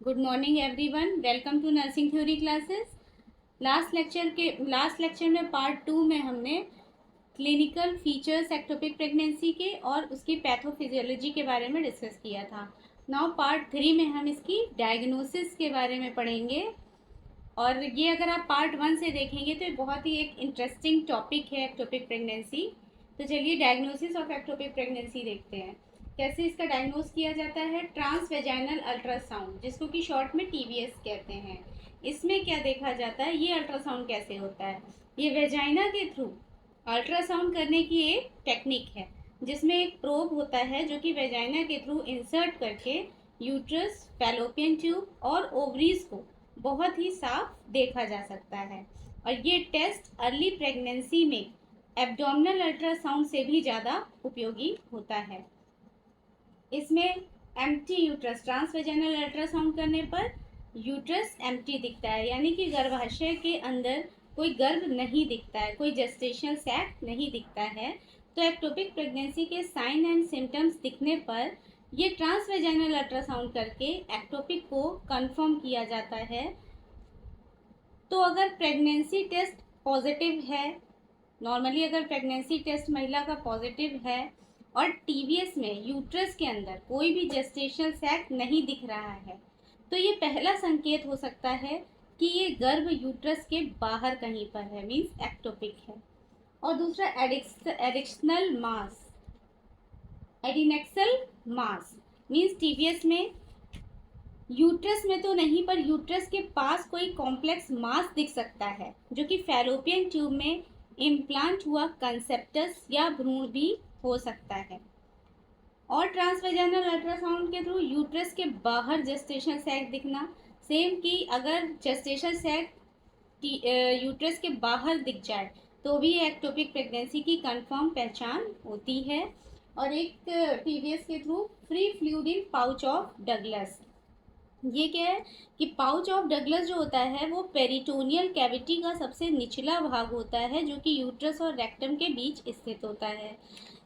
Good morning everyone, welcome to nursing theory classes. Last lecture में part 2 में हमने clinical features ectopic pregnancy के और उसकी पैथोफिजियोलॉजी के बारे में डिस्कस किया था। नाउ पार्ट 3 में हम इसकी डायग्नोसिस के बारे में पढ़ेंगे। और ये अगर आप पार्ट 1 से देखेंगे तो ये बहुत ही एक इंटरेस्टिंग टॉपिक है एक्टोपिक प्रेगनेंसी। तो चलिए डायग्नोसिस ऑफ एक्टोपिक प्रेगनेंसी देखते हैं। कैसे इसका डायग्नोस किया जाता है? ट्रांस वेजाइनल अल्ट्रासाउंड, जिसको कि शॉर्ट में टीवीएस कहते हैं। इसमें क्या देखा जाता है, ये अल्ट्रासाउंड कैसे होता है? ये वेजाइना के थ्रू अल्ट्रासाउंड करने की एक टेक्निक है, जिसमें एक प्रोब होता है जो कि वेजाइना के थ्रू इंसर्ट करके यूट्रस, फैलोपियन ट्यूब और ओवरीज को बहुत ही साफ देखा जा सकता है। और ये टेस्ट अर्ली प्रेगनेंसी में एब्डोमिनल अल्ट्रासाउंड से भी ज़्यादा उपयोगी होता है। इसमें एम्प्टी यूट्रस, ट्रांसवेजाइनल अल्ट्रासाउंड करने पर यूट्रस एम्प्टी दिखता है, यानी कि गर्भाशय के अंदर कोई गर्भ नहीं दिखता है, कोई जेस्टेशनल सैक नहीं दिखता है। तो एक्टोपिक प्रेगनेंसी के साइन एंड सिम्टम्स दिखने पर ये ट्रांसवेजाइनल अल्ट्रासाउंड करके एक्टोपिक को कंफर्म किया जाता है। तो अगर प्रेगनेंसी टेस्ट पॉजिटिव है, नॉर्मली अगर प्रेगनेंसी टेस्ट महिला का पॉजिटिव है और टीवीएस में यूट्रस के अंदर कोई भी जेस्टेशनल सैक नहीं दिख रहा है, तो ये पहला संकेत हो सकता है कि ये गर्भ यूट्रस के बाहर कहीं पर है, मीन्स एक्टोपिक है। और दूसरा एडिक्शनल मास, एडिनेक्सल मास मीन्स टीवीएस में यूट्रस में तो नहीं पर यूट्रस के पास कोई कॉम्प्लेक्स मास दिख सकता है, जो कि फैलोपियन ट्यूब में इम्प्लांट हुआ कंसेप्टस या भ्रूण भी हो सकता है। और ट्रांसवेजाइनल अल्ट्रासाउंड के थ्रू यूट्रस के बाहर जेस्टेशन सैक दिखना, सेम कि अगर जेस्टेशन सैक यूट्रस के बाहर दिख जाए तो भी एक्टोपिक प्रेगनेंसी की कंफर्म पहचान होती है। और एक टीवीएस के through free fluid in pouch of Douglas, ये क्या है कि पाउच ऑफ डगलस जो होता है वो पेरिटोनियल कैविटी का सबसे निचला भाग होता है, जो कि यूट्रस और रेक्टम के बीच स्थित होता है,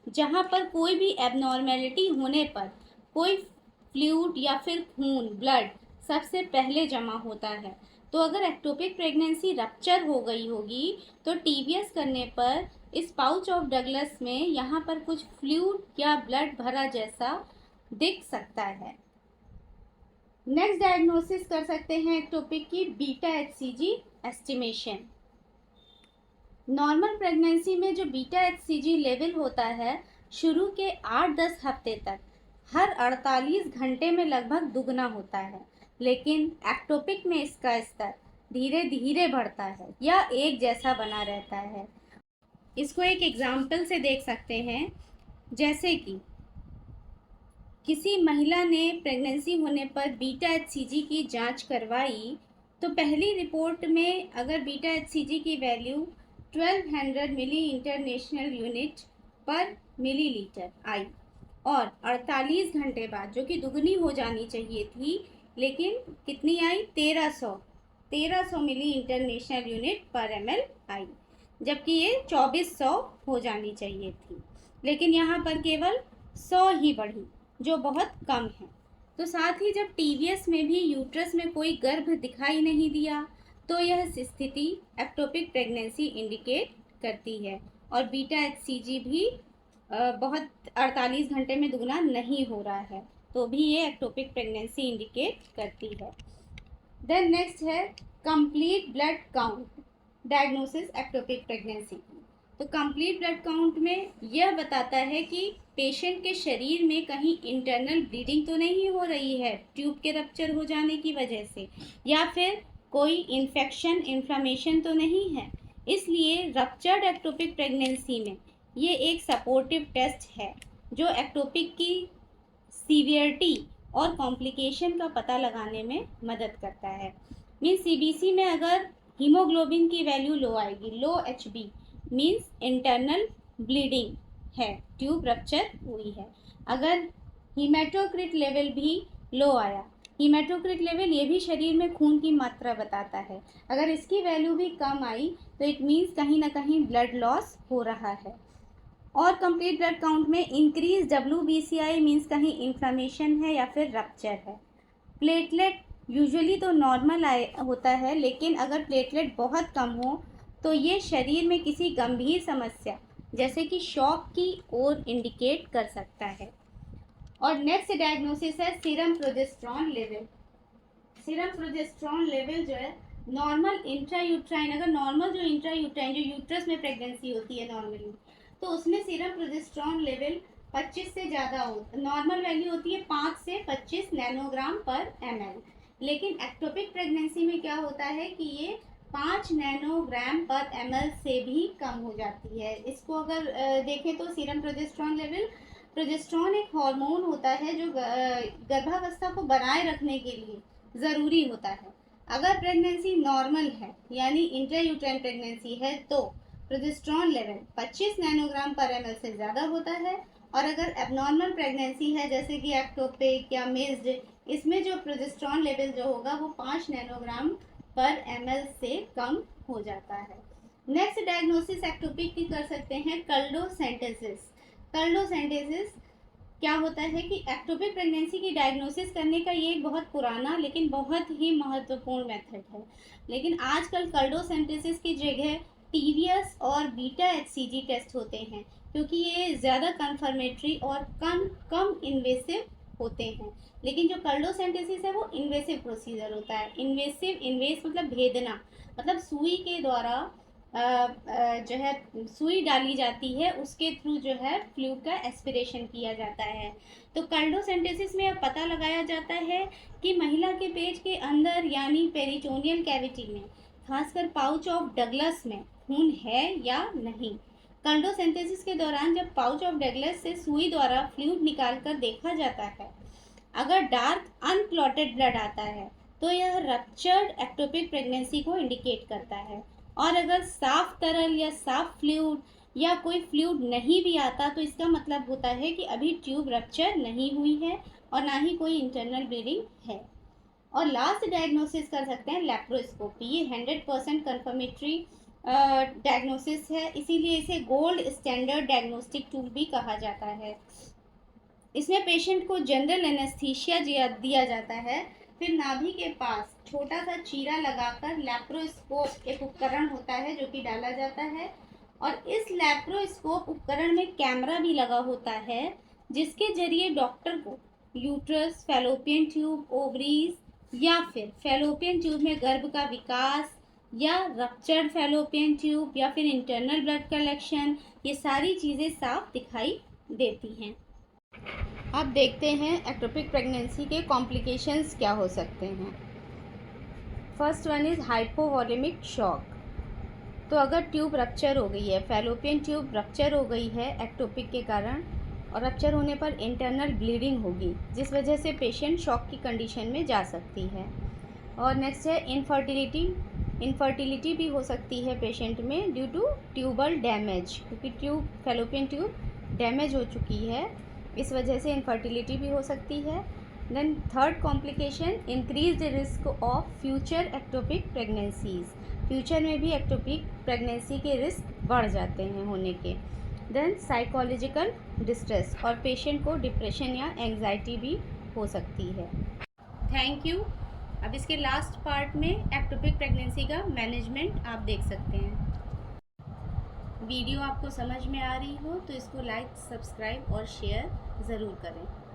जहाँ पर कोई भी एबनॉर्मेलिटी होने पर कोई फ्लूइड या फिर खून, ब्लड सबसे पहले जमा होता है। तो अगर एक्टोपिक प्रेगनेंसी रप्चर हो गई होगी तो टीवीएस करने पर इस पाउच ऑफ डगलस में यहाँ पर कुछ फ्लूइड या ब्लड भरा जैसा दिख सकता है। नेक्स्ट डायग्नोसिस कर सकते हैं एक्टोपिक की beta HCG estimation. Normal pregnancy में जो बीटा एचसीजी लेवल होता है शुरू के 8-10 हफ्ते तक हर 48 घंटे में लगभग दुगना होता है, लेकिन एक्टोपिक में इसका स्तर धीरे धीरे बढ़ता है या एक जैसा बना रहता है। इसको एक एग्जाम्पल से देख सकते हैं, जैसे कि किसी महिला ने प्रेगनेंसी होने पर बीटा एचसीजी की जांच करवाई, तो पहली रिपोर्ट में अगर बीटा एचसीजी की वैल्यू 1200 मिली इंटरनेशनल यूनिट पर मिलीलीटर आई, और 48 घंटे बाद, जो कि दुगनी हो जानी चाहिए थी, लेकिन कितनी आई? 1300 मिली इंटरनेशनल यूनिट पर एमएल आई, जबकि ये 2400 हो जानी चाहिए थी, लेकिन यहाँ पर केवल 100 ही बढ़ी, जो बहुत कम है। तो साथ ही जब टीवीएस में भी यूट्रस में कोई गर्भ दिखाई नहीं दिया, तो यह स्थिति एक्टोपिक प्रेगनेंसी इंडिकेट करती है। और बीटा एचसीजी भी बहुत 48 घंटे में दुगना नहीं हो रहा है, तो भी ये एक्टोपिक प्रेगनेंसी इंडिकेट करती है। देन नेक्स्ट है complete blood count, diagnosis ectopic pregnancy की। तो कंप्लीट ब्लड काउंट में यह बताता है कि पेशेंट के शरीर में कहीं इंटरनल ब्लीडिंग तो नहीं हो रही है ट्यूब के रप्चर हो जाने की वजह से, या फिर कोई इन्फेक्शन, इन्फ्लामेशन तो नहीं है। इसलिए रप्चर्ड एक्टोपिक प्रेगनेंसी में ये एक सपोर्टिव टेस्ट है, जो एक्टोपिक की सीवियरिटी और कॉम्प्लिकेशन का पता लगाने में मदद करता है। मीन्स सीबीसी में अगर हीमोग्लोबिन की वैल्यू लो आएगी, लो एचबी मीन्स इंटरनल ब्लीडिंग है, ट्यूब रप्चर हुई है। अगर हीमेटोक्रिट लेवल भी लो आया, हीमेटोक्रिट लेवल ये भी शरीर में खून की मात्रा बताता है, अगर इसकी वैल्यू भी कम आई तो इट मीन्स कहीं ना कहीं ब्लड लॉस हो रहा है। और कंप्लीट ब्लड काउंट में इंक्रीज WBCI मीन्स कहीं इन्फ्लामेशन है या फिर रप्चर है। प्लेटलेट यूजुअली तो नॉर्मल होता है, लेकिन अगर प्लेटलेट बहुत कम हो तो ये शरीर में किसी गंभीर समस्या जैसे कि शॉक की ओर इंडिकेट कर सकता है। और नेक्स्ट डायग्नोसिस है serum progesterone level. Serum progesterone level जो है नॉर्मल इंट्रायूट्राइन, अगर नॉर्मल जो इंट्रायूट्राइन जो यूट्रस में प्रेगनेंसी होती है नॉर्मली, तो उसमें सीरम प्रोजेस्टेरॉन लेवल 25 से ज़्यादा हो, नॉर्मल वैल्यू होती है 5 से 25 नैनोग्राम पर ml। लेकिन एक्टोपिक प्रेगनेंसी में क्या होता है कि ये 5 नैनोग्राम पर ml से भी कम हो जाती है। इसको अगर देखें तो सीरम प्रोजेस्टेरॉन लेवल, प्रोजेस्टेरॉन एक हार्मोन होता है जो गर्भावस्था को बनाए रखने के लिए ज़रूरी होता है। अगर प्रेगनेंसी नॉर्मल है यानी इंट्रायूट्राइन प्रेगनेंसी है तो प्रोजेस्टेरॉन लेवल 25 नैनोग्राम पर ml से ज़्यादा होता है, और अगर एबनॉर्मल प्रेगनेंसी है जैसे कि एक्टोपिक या मिस्ड, इसमें जो प्रोजेस्टेरॉन लेवल जो होगा वो 5 नैनोग्राम पर ml से कम हो जाता है। नेक्स्ट डायग्नोसिस एक्टोपिक की कर सकते हैं कर्डोसेंटेसिस। कर्डोसेंटेसिस क्या होता है कि एक्टोपिक प्रेगनेंसी की डायग्नोसिस करने का ये एक बहुत पुराना लेकिन बहुत ही महत्वपूर्ण मेथड है। लेकिन आजकल कर्डोसेंटेसिस की जगह टीवीएस और बीटा एचसीजी टेस्ट होते हैं, क्योंकि ये ज़्यादा कन्फर्मेटरी और कम इन्वेसिव होते हैं। लेकिन जो कर्डोसेंटेसिस है वो इन्वेसिव प्रोसीजर होता है। इन्वेस मतलब भेदना, मतलब सुई के द्वारा जो है सुई डाली जाती है, उसके थ्रू जो है फ्लूइड का एस्पिरेशन किया जाता है। तो कर्डोसेंटेसिस में अब पता लगाया जाता है कि महिला के पेट के अंदर यानी पेरिटोनियल कैविटी में, खासकर पाउच ऑफ डगलस में खून है या नहीं। कर्डोसेंटेसिस के दौरान जब पाउच ऑफ डगलस से सुई द्वारा फ्लूइड निकालकर देखा जाता है, अगर डार्क अनक्लॉटेड ब्लड आता है तो यह रप्चर्ड एक्टोपिक प्रेगनेंसी को इंडिकेट करता है। और अगर साफ तरल या साफ फ्लूइड या कोई फ्लूइड नहीं भी आता तो इसका मतलब होता है कि अभी ट्यूब रप्चर नहीं हुई है और ना ही कोई इंटरनल ब्लीडिंग है। और लास्ट डायग्नोसिस कर सकते हैं लेप्रोस्कोपी। ये 100% कन्फर्मेटरी डायग्नोसिस है, इसीलिए इसे गोल्ड स्टैंडर्ड डायग्नोस्टिक टूल भी कहा जाता है। इसमें पेशेंट को जनरल एनेस्थीसिया दिया जाता है, फिर नाभि के पास छोटा सा चीरा लगाकर लैप्रोस्कोप एक उपकरण होता है जो कि डाला जाता है, और इस लैप्रोस्कोप उपकरण में कैमरा भी लगा होता है जिसके जरिए डॉक्टर को यूट्रस, फैलोपियन ट्यूब, ओवरीज या फिर फैलोपियन ट्यूब में गर्भ का विकास या रप्चर्ड फैलोपियन ट्यूब या फिर इंटरनल ब्लड कलेक्शन, ये सारी चीज़ें साफ दिखाई देती हैं। अब देखते हैं एक्टोपिक प्रेगनेंसी के कॉम्प्लिकेशंस क्या हो सकते हैं। First one is hypovolaemic shock. तो अगर ट्यूब रप्चर हो गई है, फैलोपियन ट्यूब रप्चर हो गई है एक्टोपिक के कारण, और रप्चर होने पर इंटरनल ब्लीडिंग होगी जिस वजह से पेशेंट शॉक की कंडीशन में जा सकती है। और नेक्स्ट है इनफर्टिलिटी भी हो सकती है पेशेंट में ड्यू टू ट्यूबल डैमेज, क्योंकि फैलोपियन ट्यूब डैमेज हो चुकी है, इस वजह से इनफर्टिलिटी भी हो सकती है। Then third complication, increase risk of future ectopic pregnancies. Future में भी एक्टोपिक प्रेगनेंसी के रिस्क बढ़ जाते हैं होने के। देन साइकोलॉजिकल डिस्ट्रेस, और पेशेंट को डिप्रेशन या एंग्जाइटी भी हो सकती है। Thank you. अब इसके लास्ट पार्ट में एक्टोपिक प्रेगनेंसी का मैनेजमेंट आप देख सकते हैं। वीडियो आपको समझ में आ रही हो तो इसको लाइक, सब्सक्राइब और शेयर ज़रूर करें।